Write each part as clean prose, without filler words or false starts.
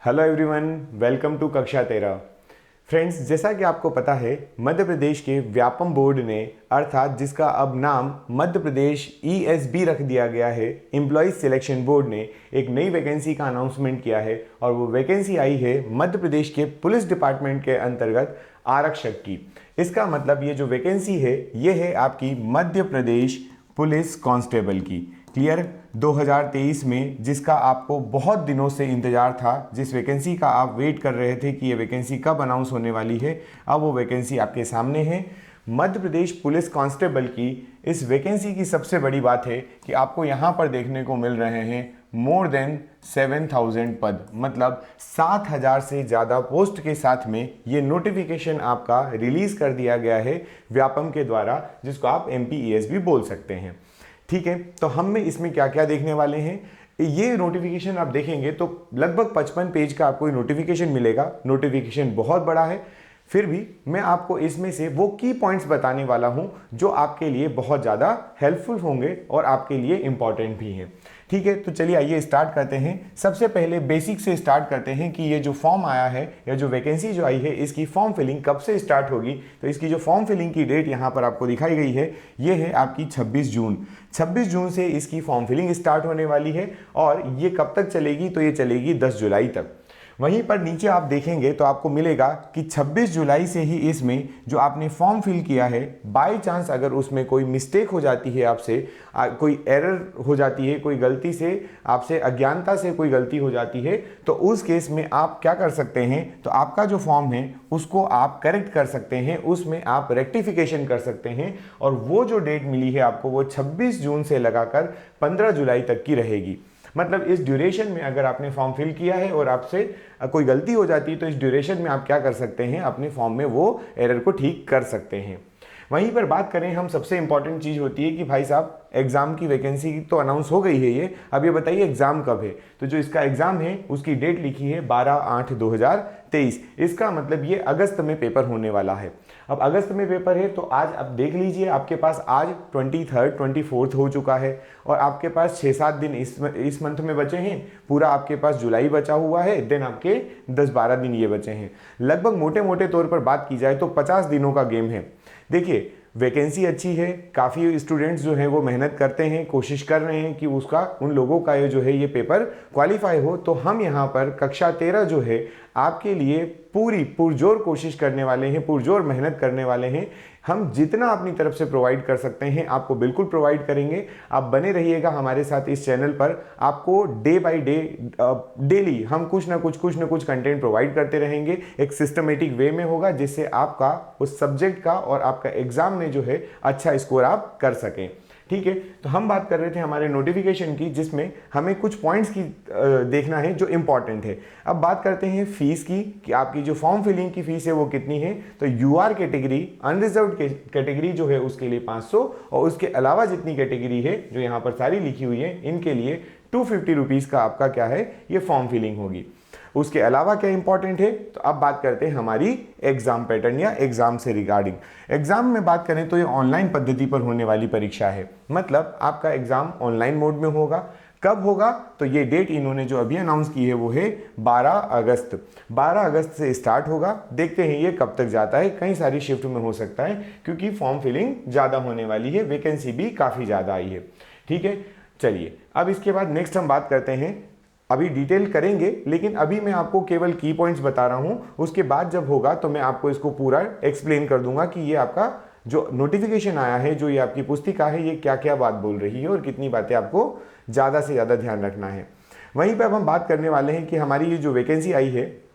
Hello everyone, welcome to कक्षा 13। Friends, जैसा कि आपको पता है, मध्य प्रदेश के व्यापम बोर्ड ने अर्थात जिसका अब नाम मध्य प्रदेश ESB रख दिया गया है, एम्प्लॉयज़ सिलेक्शन बोर्ड ने एक नई वैकेंसी का अनाउंसमेंट किया है और वो वैकेंसी आई है मध्य प्रदेश के पुलिस डिपार्टमेंट के अंतर्गत आरक्षक की। इसका मतलब ये जो वैकेंसी है ये है आपकी मध्य प्रदेश पुलिस कांस्टेबल की। क्लियर? 2023 में जिसका आपको बहुत दिनों से इंतजार था, जिस वैकेंसी का आप वेट कर रहे थे कि ये वैकेंसी कब अनाउंस होने वाली है, अब वो वैकेंसी आपके सामने है। मध्य प्रदेश पुलिस कांस्टेबल की इस वैकेंसी की सबसे बड़ी बात है कि आपको यहाँ पर देखने को मिल रहे हैं मोर देन 7000 पद, मतलब 7000 से ज़्यादा पोस्ट के साथ में ये नोटिफिकेशन आपका रिलीज़ कर दिया गया है व्यापम के द्वारा, जिसको आप MPESB बोल सकते हैं। ठीक है, तो हम इसमें क्या क्या देखने वाले हैं, ये नोटिफिकेशन आप देखेंगे तो लगभग 55 पेज का आपको नोटिफिकेशन मिलेगा। नोटिफिकेशन बहुत बड़ा है, फिर भी मैं आपको इसमें से वो की पॉइंट्स बताने वाला हूं जो आपके लिए बहुत ज़्यादा हेल्पफुल होंगे और आपके लिए इंपॉर्टेंट भी हैं। ठीक है, तो चलिए आइए स्टार्ट करते हैं। सबसे पहले बेसिक से स्टार्ट करते हैं कि ये जो फॉर्म आया है या जो वैकेंसी जो आई है, इसकी फॉर्म फिलिंग कब से स्टार्ट होगी। तो इसकी जो फॉर्म फिलिंग की डेट यहाँ पर आपको दिखाई गई है, ये है आपकी 26 जून। 26 जून से इसकी फॉर्म फिलिंग स्टार्ट होने वाली है और ये कब तक चलेगी, तो ये चलेगी 10 जुलाई तक। वहीं पर नीचे आप देखेंगे तो आपको मिलेगा कि 26 जुलाई से ही इसमें जो आपने फॉर्म फिल किया है, बाय चांस अगर उसमें कोई मिस्टेक हो जाती है, आपसे कोई एरर हो जाती है, कोई गलती से आपसे अज्ञानता से कोई गलती हो जाती है, तो उस केस में आप क्या कर सकते हैं, तो आपका जो फॉर्म है उसको आप करेक्ट कर सकते हैं, उसमें आप रेक्टिफिकेशन कर सकते हैं और वो जो डेट मिली है आपको वो 26 जून से लगाकर 15 जुलाई तक की रहेगी। मतलब इस ड्यूरेशन में अगर आपने फॉर्म फिल किया है और आपसे कोई गलती हो जाती है, तो इस ड्यूरेशन में आप क्या कर सकते हैं, अपने फॉर्म में वो एरर को ठीक कर सकते हैं। वहीं पर बात करें हम, सबसे इंपॉर्टेंट चीज़ होती है कि भाई साहब एग्ज़ाम की वैकेंसी तो अनाउंस हो गई है ये, अब ये बताइए एग्ज़ाम कब है। तो जो इसका एग्ज़ाम है उसकी डेट लिखी है 12/8/2023। इसका मतलब ये अगस्त में पेपर होने वाला है। अब अगस्त में पेपर है तो आज आप देख लीजिए, आपके पास आज 23 24 हो चुका है और आपके पास 6-7 दिन इस मंथ में बचे हैं। पूरा आपके पास जुलाई बचा हुआ है, देन आपके 10-12 दिन ये बचे हैं। लगभग मोटे मोटे तौर पर बात की जाए तो 50 दिनों का गेम है। देखिए वैकेंसी अच्छी है, काफ़ी स्टूडेंट्स जो हैं वो मेहनत करते हैं, कोशिश कर रहे हैं कि उसका उन लोगों का ये जो है ये पेपर क्वालिफाई हो। तो हम यहाँ पर कक्षा 13 जो है आपके लिए पूरी पुरजोर कोशिश करने वाले हैं, पुरजोर मेहनत करने वाले हैं। हम जितना अपनी तरफ से प्रोवाइड कर सकते हैं आपको बिल्कुल प्रोवाइड करेंगे। आप बने रहिएगा हमारे साथ इस चैनल पर। आपको डे बाय डे डेली हम कुछ ना कुछ कंटेंट प्रोवाइड करते रहेंगे। एक सिस्टमेटिक वे में होगा जिससे आपका उस सब्जेक्ट का और आपका एग्जाम में जो है अच्छा स्कोर आप कर सकें। ठीक है, तो हम बात कर रहे थे हमारे नोटिफिकेशन की, जिसमें हमें कुछ पॉइंट्स की देखना है जो इंपॉर्टेंट है। अब बात करते हैं फीस की कि आपकी जो फॉर्म फिलिंग की फीस है वो कितनी है। तो UR कैटेगरी, अनरिजर्व्ड कैटेगरी जो है उसके लिए 500 और उसके अलावा जितनी कैटेगरी है जो यहाँ पर सारी लिखी हुई है, इनके लिए 250 रुपीज़ का आपका क्या है, ये फॉर्म फिलिंग होगी। उसके अलावा क्या इंपॉर्टेंट है, तो अब बात करते हैं हमारी एग्जाम पैटर्न या एग्जाम से रिगार्डिंग। एग्जाम में बात करें तो ये ऑनलाइन पद्धति पर होने वाली परीक्षा है, मतलब आपका एग्जाम ऑनलाइन मोड में होगा। कब होगा, तो ये डेट इन्होंने जो अभी अनाउंस की है वो है 12 अगस्त। 12 अगस्त से स्टार्ट होगा। देखते हैं ये कब तक जाता है, कई सारी शिफ्ट में हो सकता है क्योंकि फॉर्म फिलिंग ज़्यादा होने वाली है, वैकेंसी भी काफ़ी ज़्यादा आई है। ठीक है, चलिए अब इसके बाद नेक्स्ट हम बात करते हैं, अभी डिटेल करेंगे लेकिन अभी मैं आपको केवल की पॉइंट्स बता रहा हूं। उसके बाद जब होगा तो मैं आपको इसको पूरा एक्सप्लेन कर दूंगा कि ये आपका जो नोटिफिकेशन आया है, जो ये आपकी पुस्तिका है, ये क्या क्या बात बोल रही है और कितनी बातें आपको ज़्यादा से ज़्यादा ध्यान रखना है। वहीं पर अब हम बात करने वाले हैं कि हमारी ये जो वैकेंसी आई है,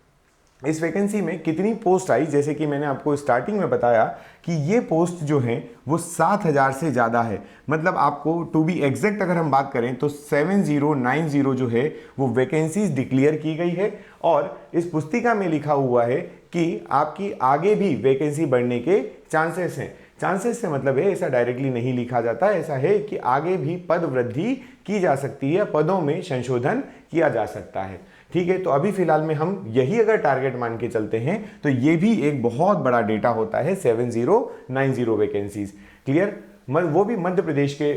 इस वैकेंसी में कितनी पोस्ट आई। जैसे कि मैंने आपको स्टार्टिंग में बताया कि ये पोस्ट जो है वो 7000 से ज़्यादा है। मतलब आपको टू बी एग्जैक्ट अगर हम बात करें तो 7090 जो है वो वैकेंसीज डिक्लेयर की गई है और इस पुस्तिका में लिखा हुआ है कि आपकी आगे भी वैकेंसी बढ़ने के चांसेस हैं। चांसेस से मतलब है ऐसा डायरेक्टली नहीं लिखा जाता, ऐसा है कि आगे भी पद वृद्धि की जा सकती है, पदों में संशोधन किया जा सकता है। ठीक है, तो अभी फिलहाल में हम यही अगर टारगेट मान के चलते हैं तो ये भी एक बहुत बड़ा डेटा होता है, 7090 वैकेंसीज। क्लियर? वो भी मध्य प्रदेश के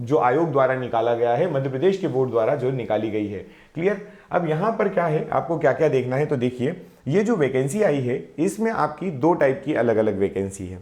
जो आयोग द्वारा निकाला गया है, मध्य प्रदेश के बोर्ड द्वारा जो निकाली गई है। क्लियर। अब यहाँ पर क्या है, आपको क्या क्या देखना है, तो देखिए ये जो वैकेंसी आई है इसमें आपकी दो टाइप की अलग अलग वैकेंसी है।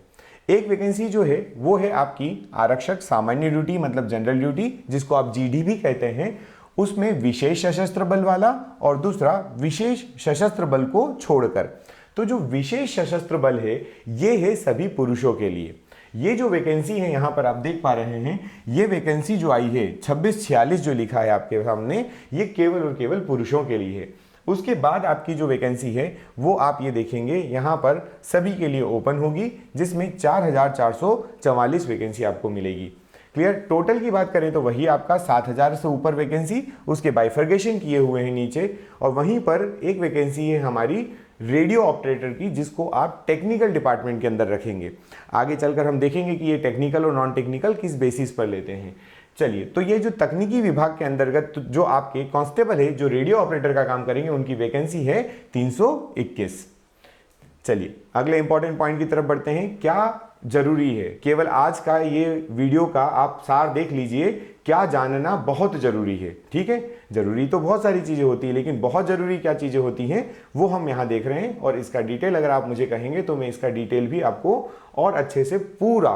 एक वैकेंसी जो है वो है आपकी आरक्षक सामान्य ड्यूटी मतलब जनरल ड्यूटी, जिसको आप जीडी भी कहते हैं, उसमें विशेष सशस्त्र बल वाला, और दूसरा विशेष सशस्त्र बल को छोड़कर। तो जो विशेष सशस्त्र बल है ये है सभी पुरुषों के लिए। ये जो वैकेंसी है यहाँ पर आप देख पा रहे हैं, ये वैकेंसी जो आई है 2646 जो लिखा है आपके सामने, ये केवल और केवल पुरुषों के लिए है। उसके बाद आपकी जो वैकेंसी है वो आप ये देखेंगे यहाँ पर सभी के लिए ओपन होगी, जिसमें 4444 वैकेंसी आपको मिलेगी। क्लियर। टोटल की बात करें तो वही आपका 7000 से ऊपर वैकेंसी, उसके बाइफर्गेशन किए हुए हैं नीचे, और वहीं पर एक वैकेंसी है हमारी रेडियो ऑपरेटर की, जिसको आप टेक्निकल डिपार्टमेंट के अंदर रखेंगे। आगे चलकर हम देखेंगे कि ये टेक्निकल और नॉन टेक्निकल किस बेसिस पर लेते हैं। चलिए, तो ये जो तकनीकी विभाग के अंतर्गत जो आपके कांस्टेबल है जो रेडियो ऑपरेटर का काम करेंगे, उनकी वैकेंसी है 321। चलिए अगले इंपॉर्टेंट पॉइंट की तरफ बढ़ते हैं। क्या जरूरी है, केवल आज का ये वीडियो का आप सार देख लीजिए, क्या जानना बहुत जरूरी है। ठीक है, जरूरी तो बहुत सारी चीजें होती है, लेकिन बहुत जरूरी क्या चीजें होती हैं वो हम यहाँ देख रहे हैं, और इसका डिटेल अगर आप मुझे कहेंगे तो मैं इसका डिटेल भी आपको और अच्छे से पूरा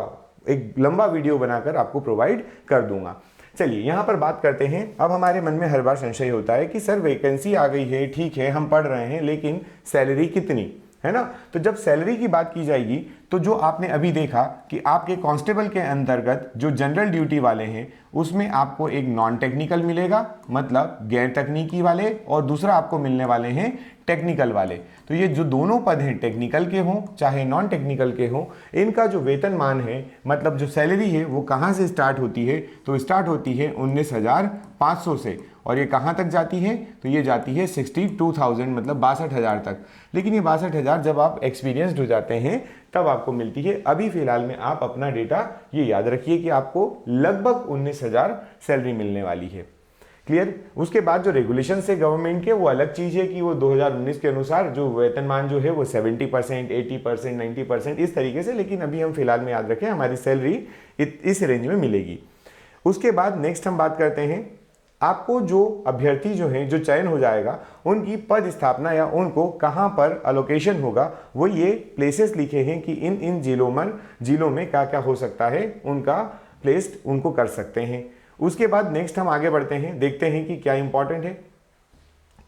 एक लंबा वीडियो बनाकर आपको प्रोवाइड कर दूंगा। चलिए यहाँ पर बात करते हैं। अब हमारे मन में हर बार संशय होता है कि सर वैकेंसी आ गई है, ठीक है हम पढ़ रहे हैं, लेकिन सैलरी कितनी है ना। तो जब सैलरी की बात की जाएगी तो जो आपने अभी देखा कि आपके कांस्टेबल के अंतर्गत जो जनरल ड्यूटी वाले हैं उसमें आपको एक नॉन टेक्निकल मिलेगा मतलब गैर तकनीकी वाले, और दूसरा आपको मिलने वाले हैं टेक्निकल वाले। तो ये जो दोनों पद हैं, टेक्निकल के हों चाहे नॉन टेक्निकल के हों, इनका जो वेतनमान है मतलब जो सैलरी है वो कहाँ से स्टार्ट होती है, तो स्टार्ट होती है 19,500 से, और ये कहाँ तक जाती है, तो ये जाती है 62,000 मतलब 62,000 तक। लेकिन ये 62,000 जब आप एक्सपीरियंसड हो जाते हैं तब आपको मिलती है। अभी फिलहाल में आप अपना डेटा ये याद रखिए कि आपको लगभग 19,000 सैलरी मिलने वाली है। क्लियर। उसके बाद जो रेगुलेशन है गवर्नमेंट के वो अलग चीज़ है कि वो 2019 के अनुसार जो वेतनमान जो है वो 70%, 80%, 90% इस तरीके से, लेकिन अभी हम फिलहाल में याद रखें हमारी सैलरी इस रेंज में मिलेगी। उसके बाद नेक्स्ट हम बात करते हैं, आपको जो अभ्यर्थी जो हैं जो चयन हो जाएगा उनकी पद स्थापना या उनको कहाँ पर अलोकेशन होगा, वो ये प्लेसेस लिखे हैं कि इन इन जिलों में क्या क्या हो सकता है, उनका प्लेस्ड उनको कर सकते हैं। उसके बाद नेक्स्ट हम आगे बढ़ते हैं, देखते हैं कि क्या इंपॉर्टेंट है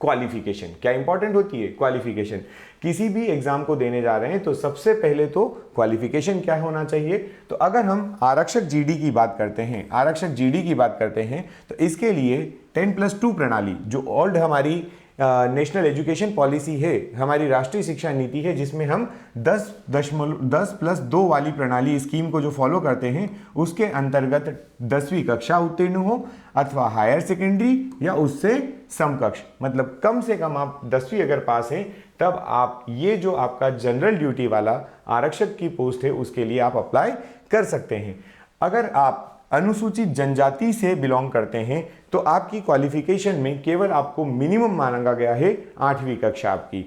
क्वालिफिकेशन। क्या इंपॉर्टेंट होती है क्वालिफिकेशन। किसी भी एग्जाम को देने जा रहे हैं तो सबसे पहले तो क्वालिफिकेशन क्या होना चाहिए। तो अगर हम आरक्षक जीडी की बात करते हैं, तो इसके लिए 10+2 प्रणाली जो ओल्ड हमारी नेशनल एजुकेशन पॉलिसी है, हमारी राष्ट्रीय शिक्षा नीति है, जिसमें हम 10+2 वाली प्रणाली स्कीम को जो फॉलो करते हैं उसके अंतर्गत 10वीं कक्षा उत्तीर्ण हो अथवा हायर सेकेंडरी या उससे समकक्ष, मतलब कम से कम आप 10वीं अगर पास हैं तब आप ये जो आपका जनरल ड्यूटी वाला आरक्षक की पोस्ट है उसके लिए आप अप्लाई कर सकते हैं। अगर आप अनुसूचित जनजाति से बिलोंग करते हैं तो आपकी क्वालिफिकेशन में केवल आपको मिनिमम माना गया है 8वीं कक्षा आपकी।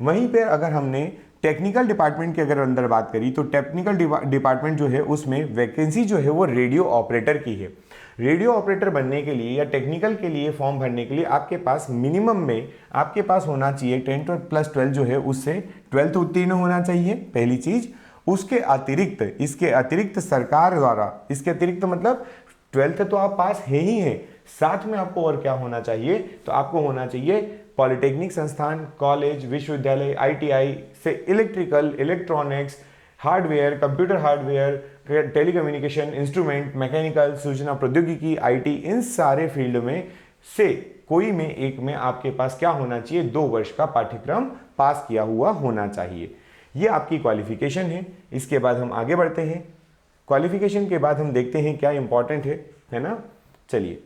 वहीं पर अगर हमने टेक्निकल डिपार्टमेंट के अगर अंदर बात करी तो टेक्निकल डिपार्टमेंट जो है उसमें वैकेंसी जो है वो रेडियो ऑपरेटर की है। रेडियो ऑपरेटर बनने के लिए या टेक्निकल के लिए फॉर्म भरने के लिए आपके पास मिनिमम में आपके पास होना चाहिए 10+12 जो है उससे 12th उत्तीर्ण होना चाहिए, पहली चीज़। उसके अतिरिक्त इसके अतिरिक्त सरकार द्वारा, इसके अतिरिक्त मतलब 12th तो आप पास है ही हैं, साथ में आपको और क्या होना चाहिए, तो आपको होना चाहिए पॉलिटेक्निक संस्थान, कॉलेज, विश्वविद्यालय, ITI से electrical, electronics, hardware, computer hardware, telecommunication, instrument, mechanical, सूचना प्रौद्योगिकी, IT, इन सारे फील्ड में से कोई में एक में आपके पास क्या होना चाहिए, 2 वर्ष का पाठ्यक्रम पास किया हुआ होना चाहिए। ये आपकी क्वालिफिकेशन है। इसके बाद हम आगे बढ़ते हैं। क्वालिफिकेशन के बाद हम देखते हैं क्या इंपॉर्टेंट है ना। चलिए,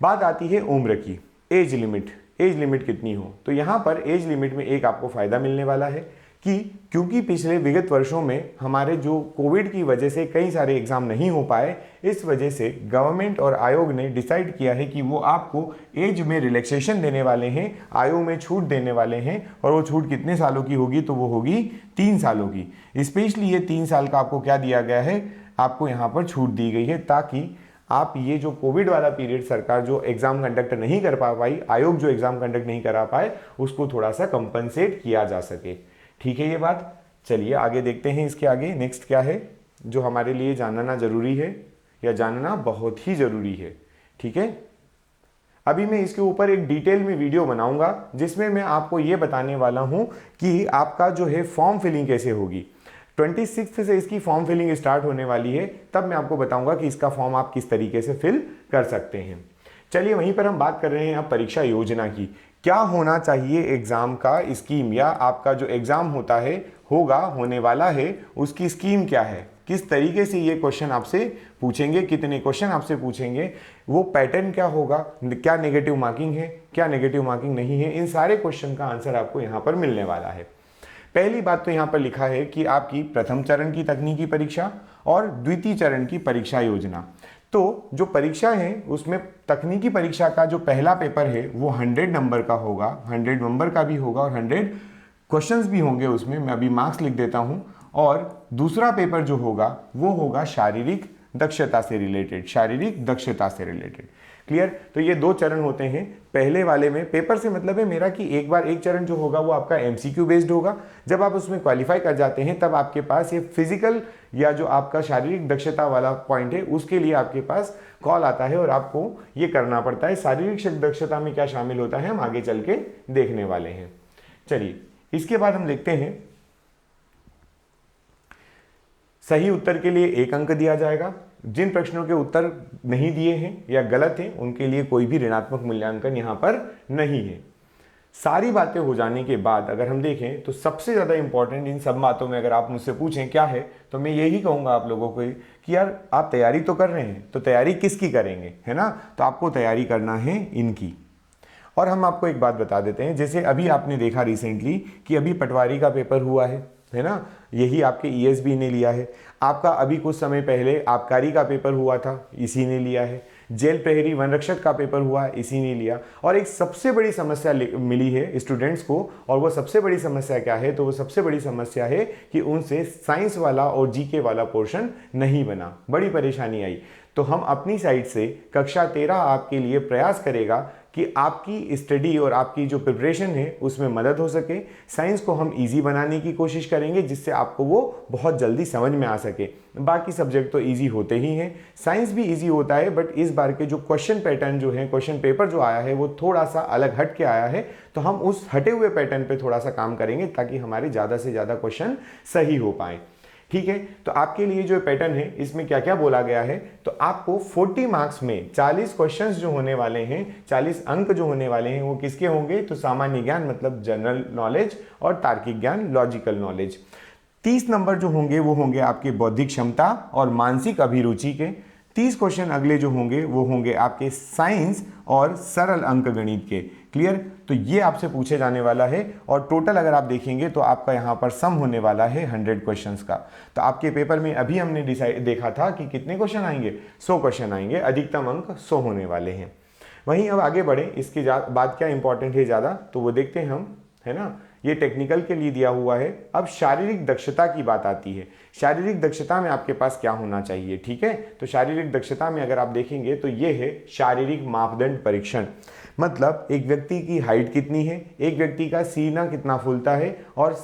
बात आती है उम्र की, एज लिमिट कितनी हो। तो यहाँ पर एज लिमिट में एक आपको फायदा मिलने वाला है कि क्योंकि पिछले विगत वर्षों में हमारे जो कोविड की वजह से कई सारे एग्जाम नहीं हो पाए, इस वजह से गवर्नमेंट और आयोग ने डिसाइड किया है कि वो आपको एज में रिलैक्सेशन देने वाले हैं, आयु में छूट देने वाले हैं। और वो छूट कितने सालों की होगी, तो वो होगी 3 सालों की। स्पेशली ये 3 साल का आपको क्या दिया गया है, आपको यहाँ पर छूट दी गई है, ताकि आप ये जो कोविड वाला पीरियड सरकार जो एग्जाम कंडक्ट नहीं कर पा पाई, आयोग जो एग्जाम कंडक्ट नहीं करा पाए, उसको थोड़ा सा कंपनसेट किया जा सके। ठीक है ये बात। चलिए आगे देखते हैं। इसके आगे नेक्स्ट क्या है जो हमारे लिए जानना जरूरी है या जानना बहुत ही जरूरी है। ठीक है, अभी मैं इसके ऊपर एक डिटेल में वीडियो बनाऊंगा जिसमें मैं आपको ये बताने वाला हूं कि आपका जो है फॉर्म फिलिंग कैसे होगी। 26 से इसकी फॉर्म फिलिंग स्टार्ट होने वाली है, तब मैं आपको बताऊंगा कि इसका फॉर्म आप किस तरीके से फिल कर सकते हैं। चलिए वहीं पर हम बात कर रहे हैं अब परीक्षा योजना की। क्या होना चाहिए एग्जाम का स्कीम, या आपका जो एग्जाम होता है, होने वाला है, उसकी स्कीम क्या है, किस तरीके से ये क्वेश्चन आपसे पूछेंगे, कितने क्वेश्चन आपसे पूछेंगे, वो पैटर्न क्या होगा, क्या नेगेटिव मार्किंग है, क्या नेगेटिव मार्किंग नहीं है, इन सारे क्वेश्चन का आंसर आपको यहाँ पर मिलने वाला है। पहली बात तो यहाँ पर लिखा है कि आपकी प्रथम चरण की तकनीकी परीक्षा और द्वितीय चरण की परीक्षा योजना। तो जो परीक्षा है उसमें तकनीकी परीक्षा का जो पहला पेपर है वो 100 नंबर का होगा, 100 नंबर का भी होगा और 100 क्वेश्चंस भी होंगे उसमें, मैं अभी मार्क्स लिख देता हूँ। और दूसरा पेपर जो होगा वो होगा शारीरिक दक्षता से रिलेटेड, शारीरिक दक्षता से रिलेटेड। क्लियर। तो ये 2 चरण होते हैं। पहले वाले में पेपर से मतलब है मेरा कि एक बार एक चरण जो होगा वो आपका एमसीक्यू बेस्ड होगा। जब आप उसमें क्वालिफाई कर जाते हैं तब आपके पास ये फिजिकल या जो आपका शारीरिक दक्षता वाला पॉइंट है उसके लिए आपके पास कॉल आता है और आपको ये करना पड़ता है। शारीरिक दक्षता में क्या शामिल होता है हम आगे चल के देखने वाले हैं। चलिए इसके बाद हम देखते हैं सही उत्तर के लिए 1 अंक दिया जाएगा। जिन प्रश्नों के उत्तर नहीं दिए हैं या गलत हैं उनके लिए कोई भी ऋणात्मक मूल्यांकन यहाँ पर नहीं है। सारी बातें हो जाने के बाद अगर हम देखें तो सबसे ज़्यादा इंपॉर्टेंट इन सब बातों में अगर आप मुझसे पूछें क्या है, तो मैं यही कहूँगा आप लोगों को कि यार आप तैयारी तो कर रहे हैं, तो तैयारी किसकी करेंगे, है ना। तो आपको तैयारी करना है इनकी। और हम आपको एक बात बता देते हैं, जैसे अभी आपने देखा रिसेंटली कि अभी पटवारी का पेपर हुआ है ना, यही आपके ईएसबी ने लिया है। आपका अभी कुछ समय पहले आबकारी का पेपर हुआ था, इसी ने लिया है। जेल प्रहरी वन रक्षक का पेपर हुआ, इसी ने लिया। और एक सबसे बड़ी समस्या मिली है स्टूडेंट्स को, और वो सबसे बड़ी समस्या क्या है, तो वो सबसे बड़ी समस्या है कि उनसे साइंस वाला और जीके वाला पोर्शन नहीं बना, बड़ी परेशानी आई। तो हम अपनी साइड से कक्षा 13 आपके लिए प्रयास करेगा कि आपकी स्टडी और आपकी जो प्रिपरेशन है उसमें मदद हो सके। साइंस को हम इजी बनाने की कोशिश करेंगे जिससे आपको वो बहुत जल्दी समझ में आ सके। बाकी सब्जेक्ट तो इजी होते ही हैं, साइंस भी इजी होता है, बट इस बार के जो क्वेश्चन पैटर्न जो है, क्वेश्चन पेपर जो आया है वो थोड़ा सा अलग हट के आया है। तो हम उस हटे हुए पैटर्न पे थोड़ा सा काम करेंगे ताकि हमारे ज़्यादा से ज़्यादा क्वेश्चन सही हो पाए। ठीक है, तो आपके लिए जो पैटर्न है इसमें क्या क्या बोला गया है, तो आपको 40 मार्क्स में 40 क्वेश्चंस जो होने वाले हैं, 40 अंक जो होने वाले हैं वो किसके होंगे, तो सामान्य ज्ञान मतलब जनरल नॉलेज और तार्किक ज्ञान लॉजिकल नॉलेज। 30 नंबर जो होंगे वो होंगे आपके बौद्धिक क्षमता और मानसिक अभिरुचि के। 30 क्वेश्चन अगले जो होंगे वो होंगे आपके साइंस और सरल अंक गणित के। क्लियर। तो ये आपसे पूछे जाने वाला है और टोटल अगर आप देखेंगे तो आपका यहाँ पर सम होने वाला है 100 क्वेश्चंस का। तो आपके पेपर में अभी हमने देखा था कि कितने क्वेश्चन आएंगे, 100 क्वेश्चन आएंगे, अधिकतम अंक 100 होने वाले हैं। वहीं अब आगे बढ़े, इसके बाद क्या इंपॉर्टेंट है ज़्यादा, तो वो देखते हैं हम, है ना। ये टेक्निकल के लिए दिया हुआ है। अब शारीरिक दक्षता की बात आती है। शारीरिक दक्षता में आपके पास क्या होना चाहिए, ठीक है। तो शारीरिक दक्षता में अगर आप देखेंगे तो ये है शारीरिक मापदंड परीक्षण। मतलब एक व्यक्ति की हाइट कितनी है, एक व्यक्ति का सीना कितना फूलता है, और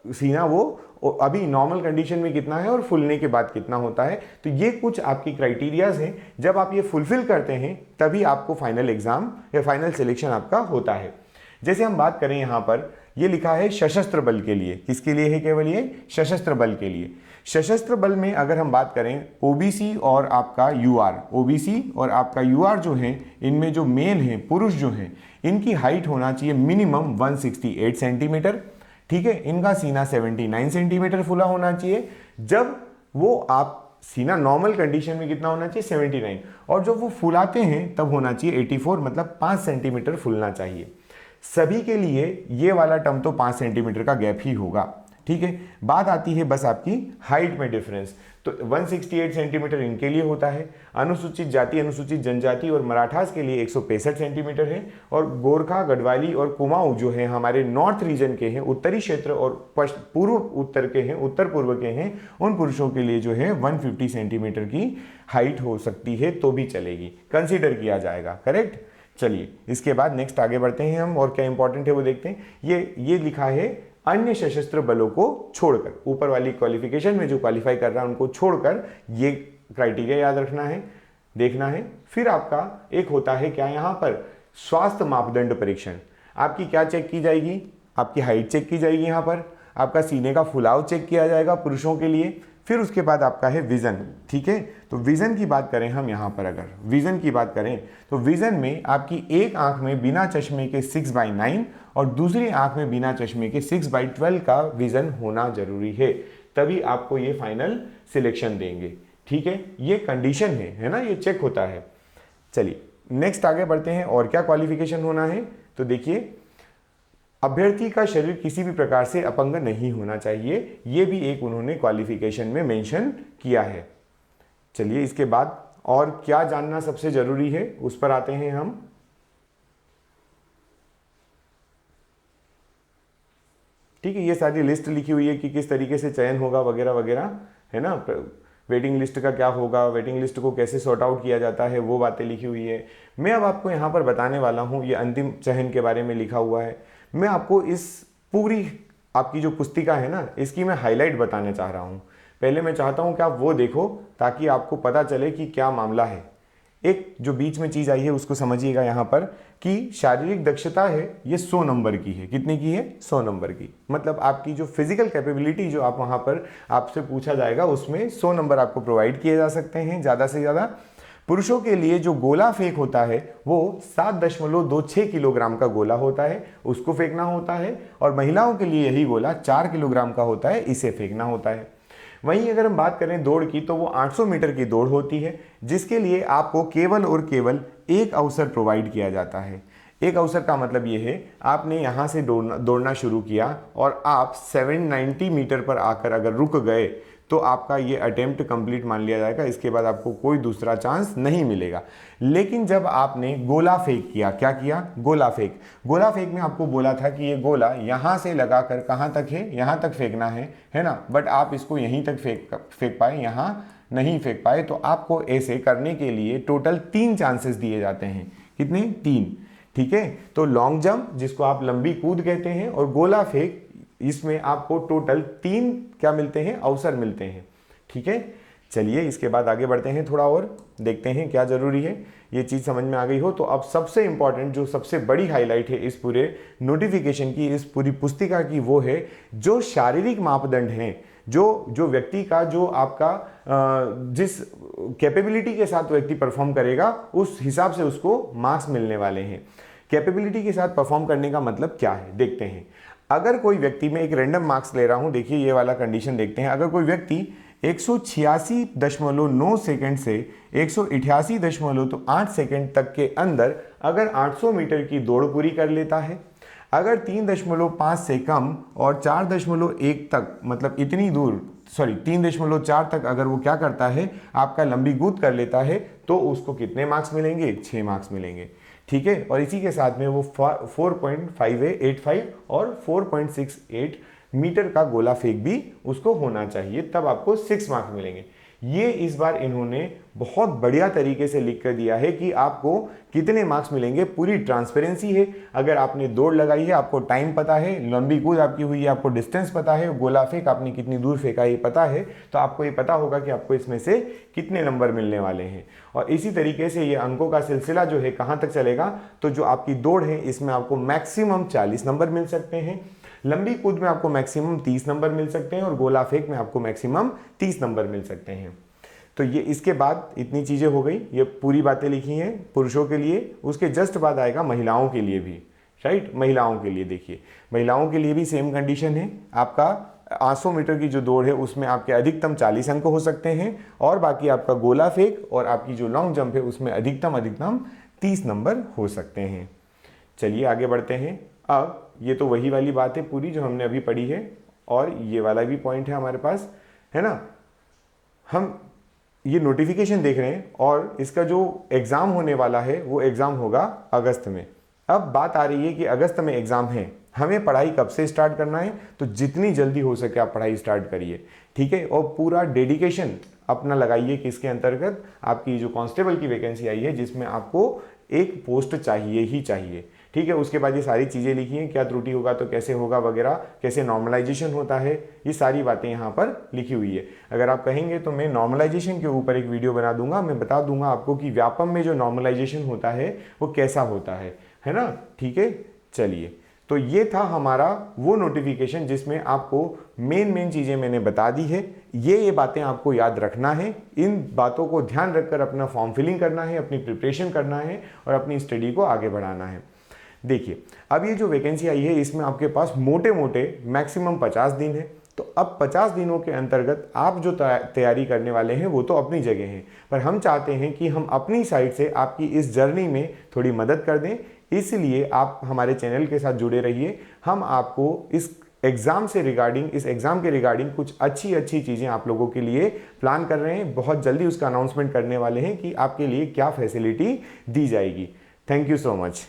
सीना वो अभी नॉर्मल कंडीशन में कितना है और फूलने के बाद कितना होता है। तो ये कुछ आपकी क्राइटेरियाज हैं, जब आप ये फुलफिल करते हैं तभी आपको फाइनल एग्जाम या फाइनल सिलेक्शन आपका होता है। जैसे हम बात करें यहाँ पर, ये लिखा है सशस्त्र बल के लिए। किसके लिए है केवल ये, सशस्त्र बल के लिए। सशस्त्र बल में अगर हम बात करें ओबीसी और आपका यूआर, ओबीसी और आपका यूआर जो है, इनमें जो मेल हैं, पुरुष जो हैं, इनकी हाइट होना चाहिए मिनिमम 168 सेंटीमीटर। ठीक है, इनका सीना 79 सेंटीमीटर फुला होना चाहिए। जब वो आप सीना नॉर्मल कंडीशन में कितना होना चाहिए, 79, और जब वो फुलाते हैं तब होना चाहिए 84, मतलब 5 सेंटीमीटर फुलना चाहिए। सभी के लिए ये वाला टर्म तो 5 सेंटीमीटर का गैप ही होगा। ठीक है, बात आती है बस आपकी हाइट में डिफरेंस। तो 168 सेंटीमीटर इनके लिए होता है। अनुसूचित जाति, अनुसूचित जनजाति और मराठास के लिए 165 सेंटीमीटर है। और गोरखा, गढ़वाली और कुमाऊं जो है हमारे नॉर्थ रीजन के हैं, उत्तरी क्षेत्र और पूर्व उत्तर के हैं, उत्तर पूर्व के हैं, उन पुरुषों के लिए जो है 150 सेंटीमीटर की हाइट हो सकती है तो भी चलेगी, कंसीडर किया जाएगा। करेक्ट। चलिए इसके बाद नेक्स्ट आगे बढ़ते हैं हम, और क्या इंपॉर्टेंट है वो देखते हैं। ये लिखा है अन्य सशस्त्र बलों को छोड़कर, ऊपर वाली क्वालिफिकेशन में जो क्वालिफाई कर रहा है उनको छोड़कर, ये क्राइटेरिया याद रखना है, देखना है। फिर आपका एक होता है क्या यहाँ पर, स्वास्थ्य मापदंड परीक्षण। आपकी क्या चेक की जाएगी, आपकी हाइट चेक की जाएगी, यहाँ पर आपका सीने का फुलाव चेक किया जाएगा पुरुषों के लिए। फिर उसके बाद आपका है विजन। ठीक है, तो विजन की बात करें हम यहाँ पर, अगर विजन की बात करें तो विजन में आपकी एक आंख में बिना चश्मे के 6/9 और दूसरी आंख में बिना चश्मे के 6/12 का विजन होना जरूरी है, तभी आपको ये फाइनल सिलेक्शन देंगे। ठीक है, ये कंडीशन है ना, ये चेक होता है। चलिए नेक्स्ट आगे बढ़ते हैं, और क्या क्वालिफिकेशन होना है। तो देखिए, अभ्यर्थी का शरीर किसी भी प्रकार से अपंग नहीं होना चाहिए, ये भी एक उन्होंने क्वालिफिकेशन में मेंशन किया है। चलिए इसके बाद और क्या जानना सबसे जरूरी है उस पर आते हैं हम। ठीक है, ये सारी लिस्ट लिखी हुई है कि किस तरीके से चयन होगा वगैरह वगैरह, है ना। वेटिंग लिस्ट का क्या होगा, वेटिंग लिस्ट को कैसे सॉर्ट आउट किया जाता है, वो बातें लिखी हुई है। मैं अब आपको यहाँ पर बताने वाला हूँ, ये अंतिम चयन के बारे में लिखा हुआ है। मैं आपको इस पूरी आपकी जो पुस्तिका है ना, इसकी मैं हाईलाइट बताना चाह रहा हूँ। पहले मैं चाहता हूँ कि आप वो देखो ताकि आपको पता चले कि क्या मामला है। एक जो बीच में चीज़ आई है उसको समझिएगा यहाँ पर, कि शारीरिक दक्षता है ये 100 नंबर की है। कितने की है? 100 नंबर की। मतलब आपकी जो फिजिकल कैपेबिलिटी जो आप वहाँ पर आपसे पूछा जाएगा उसमें 100 नंबर आपको प्रोवाइड किए जा सकते हैं ज़्यादा से ज़्यादा। पुरुषों के लिए जो गोला फेंक होता है वो 7.26 किलोग्राम का गोला होता है, उसको फेंकना होता है। और महिलाओं के लिए यही गोला 4 किलोग्राम का होता है, इसे फेंकना होता है। वहीं अगर हम बात करें दौड़ की, तो वो 800 मीटर की दौड़ होती है, जिसके लिए आपको केवल और केवल एक अवसर प्रोवाइड किया जाता है। एक अवसर का मतलब ये है, आपने यहाँ से दौड़ना शुरू किया और आप 790 मीटर पर आकर अगर रुक गए तो आपका ये अटेम्प्ट कंप्लीट मान लिया जाएगा। इसके बाद आपको कोई दूसरा चांस नहीं मिलेगा। लेकिन जब आपने गोला फेंक किया, क्या किया? गोला फेंक। गोला फेंक में आपको बोला था कि ये गोला यहाँ से लगाकर कहाँ तक है? यहाँ तक फेंकना है ना। बट आप इसको यहीं तक फेंक पाए, यहाँ नहीं फेंक पाए। तो आपको ऐसे करने के लिए टोटल 3 चांसेस दिए जाते हैं। कितने? 3। ठीक है, तो लॉन्ग जंप जिसको आप लंबी कूद कहते हैं, और गोला फेंक, इसमें आपको टोटल 3 क्या मिलते हैं? अवसर मिलते हैं। ठीक है, चलिए इसके बाद आगे बढ़ते हैं, थोड़ा और देखते हैं क्या जरूरी है। ये चीज़ समझ में आ गई हो तो अब सबसे इंपॉर्टेंट, जो सबसे बड़ी हाईलाइट है इस पूरे नोटिफिकेशन की, इस पूरी पुस्तिका की, वो है जो शारीरिक मापदंड हैं, जो व्यक्ति का, जो आपका जिस कैपेबिलिटी के साथ व्यक्ति परफॉर्म करेगा उस हिसाब से उसको मार्क्स मिलने वाले हैं। कैपेबिलिटी के साथ परफॉर्म करने का मतलब क्या है देखते हैं। अगर कोई व्यक्ति, मैं एक रैंडम मार्क्स ले रहा हूं, देखिए ये वाला कंडीशन देखते हैं। अगर कोई व्यक्ति 186.9 सेकंड से 188.8 सेकंड तक के अंदर अगर 800 मीटर की दौड़ पूरी कर लेता है, अगर 3.5 से कम और 4.1 तक, मतलब इतनी दूर, 3.4 तक अगर वो क्या करता है, आपका लंबी कूद कर लेता है, तो उसको कितने मार्क्स मिलेंगे? 6 मार्क्स मिलेंगे। ठीक है, और इसी के साथ में वो 4.58 और 4.68 मीटर का गोला फेंक भी उसको होना चाहिए, तब आपको 6 मार्क्स मिलेंगे। ये इस बार इन्होंने बहुत बढ़िया तरीके से लिख कर दिया है कि आपको कितने मार्क्स मिलेंगे, पूरी ट्रांसपेरेंसी है। अगर आपने दौड़ लगाई है, आपको टाइम पता है, लंबी कूद आपकी हुई है, आपको डिस्टेंस पता है, गोला फेंक आपने कितनी दूर फेंका ये पता है, तो आपको ये पता होगा कि आपको इसमें से कितने नंबर मिलने वाले हैं। और इसी तरीके से ये अंकों का सिलसिला जो है कहाँ तक चलेगा, तो जो आपकी दौड़ है इसमें आपको मैक्सिमम 40 नंबर मिल सकते हैं, लंबी कूद में आपको मैक्सिमम 30 नंबर मिल सकते हैं, और गोला फेंक में आपको मैक्सिमम 30 नंबर मिल सकते हैं। तो ये इसके बाद इतनी चीज़ें हो गई, ये पूरी बातें लिखी हैं पुरुषों के लिए। उसके जस्ट बाद आएगा महिलाओं के लिए भी, राइट। महिलाओं के लिए देखिए, महिलाओं के लिए भी सेम कंडीशन है। आपका 800 मीटर की जो दौड़ है उसमें आपके अधिकतम 40 अंक हो सकते हैं, और बाकी आपका गोला फेंक और आपकी जो लॉन्ग जंप है उसमें अधिकतम 30 नंबर हो सकते हैं। चलिए आगे बढ़ते हैं। अब ये तो वही वाली बात है पूरी जो हमने अभी पढ़ी है, और ये वाला भी पॉइंट है हमारे पास, है ना। हम ये नोटिफिकेशन देख रहे हैं और इसका जो एग्ज़ाम होने वाला है वो एग्ज़ाम होगा अगस्त में। अब बात आ रही है कि अगस्त में एग्ज़ाम है, हमें पढ़ाई कब से स्टार्ट करना है? तो जितनी जल्दी हो सके आप पढ़ाई स्टार्ट करिए, ठीक है। और पूरा डेडिकेशन अपना लगाइए कि इसके अंतर्गत आपकी जो कांस्टेबल की वैकेंसी आई है जिसमें आपको एक पोस्ट चाहिए ही चाहिए, ठीक है। उसके बाद ये सारी चीज़ें लिखी हैं, क्या त्रुटि होगा तो कैसे होगा वगैरह, कैसे नॉर्मलाइजेशन होता है, ये सारी बातें यहाँ पर लिखी हुई है। अगर आप कहेंगे तो मैं नॉर्मलाइजेशन के ऊपर एक वीडियो बना दूंगा, मैं बता दूंगा आपको कि व्यापम में जो नॉर्मलाइजेशन होता है वो कैसा होता है ना, ठीक है। चलिए, तो ये था हमारा वो नोटिफिकेशन जिसमें आपको मेन चीज़ें मैंने बता दी है। ये बातें आपको याद रखना है, इन बातों को ध्यान रखकर अपना फॉर्म फिलिंग करना है, अपनी प्रिपरेशन करना है और अपनी स्टडी को आगे बढ़ाना है। देखिए, अब ये जो वैकेंसी आई है इसमें आपके पास मोटे मोटे मैक्सिमम 50 दिन है। तो अब 50 दिनों के अंतर्गत आप जो तैयारी करने वाले हैं वो तो अपनी जगह है, पर हम चाहते हैं कि हम अपनी साइड से आपकी इस जर्नी में थोड़ी मदद कर दें। इसलिए आप हमारे चैनल के साथ जुड़े रहिए। हम आपको इस एग्ज़ाम के रिगार्डिंग कुछ अच्छी चीज़ें आप लोगों के लिए प्लान कर रहे हैं। बहुत जल्दी उसका अनाउंसमेंट करने वाले हैं कि आपके लिए क्या फैसिलिटी दी जाएगी। Thank you so much.